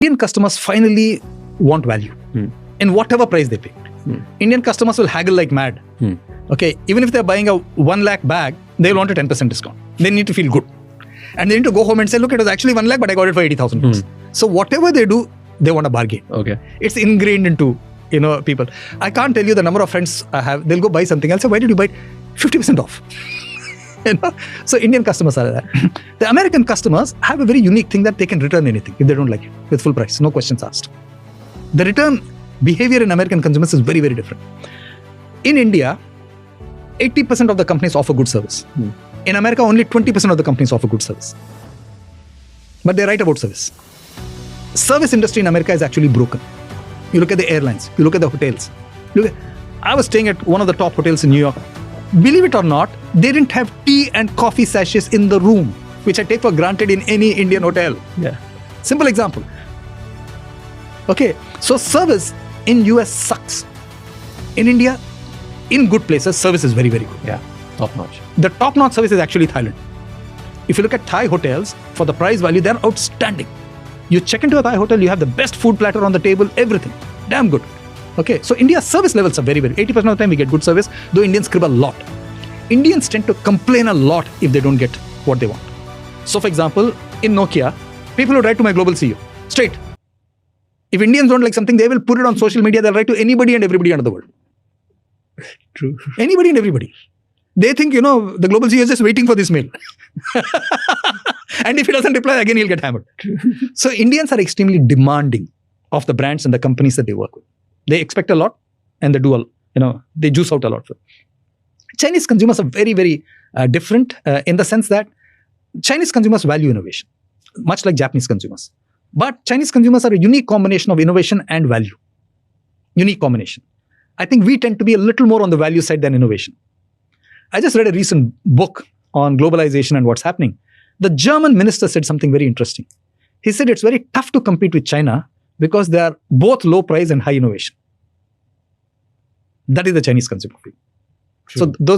Indian customers finally want value in whatever price they pay. Indian customers will haggle like mad. Okay, even if they're buying a 1 lakh bag, they'll want a 10% discount. They need to feel good. And they need to go home and say, look, it was actually 1 lakh, but I got it for 80,000 rupees. So whatever they do, they want a bargain. Okay. It's ingrained into, people. I can't tell you the number of friends I have. They'll go buy something. I'll say, why did you buy it? 50% off. So Indian customers are that. The American customers have a very unique thing that they can return anything if they don't like it with full price, no questions asked. The return behavior in American consumers is very, very different. In India, 80% of the companies offer good service. In America, only 20% of the companies offer good service. But they write about service. Service industry in America is actually broken. You look at the airlines, you look at the hotels. I was staying at one of the top hotels in New York. Believe it or not, they didn't have tea and coffee sachets in the room, which I take for granted in any Indian hotel. Yeah. Simple example. Okay, so service in US sucks. In India, in good places, service is very, very good. Yeah, top notch. The top-notch service is actually Thailand. If you look at Thai hotels, for the price value, they're outstanding. You check into a Thai hotel, you have the best food platter on the table, everything. Damn good. Okay, so India's service levels are very, very, 80% of the time we get good service, though Indians crib a lot. Indians tend to complain a lot if they don't get what they want. So for example, in Nokia, people would write to my global CEO, straight. If Indians don't like something, they will put it on social media, they'll write to anybody and everybody under the world. True. Anybody and everybody. They think, the global CEO is just waiting for this mail. And if he doesn't reply, again, he'll get hammered. So Indians are extremely demanding of the brands and the companies that they work with. They expect a lot and they do, they juice out a lot. Chinese consumers are very, very different in the sense that Chinese consumers value innovation, much like Japanese consumers. But Chinese consumers are a unique combination of innovation and value. Unique combination. I think we tend to be a little more on the value side than innovation. I just read a recent book on globalization and what's happening. The German minister said something very interesting. He said it's very tough to compete with China because they are both low price and high innovation. That is the Chinese consumer. So those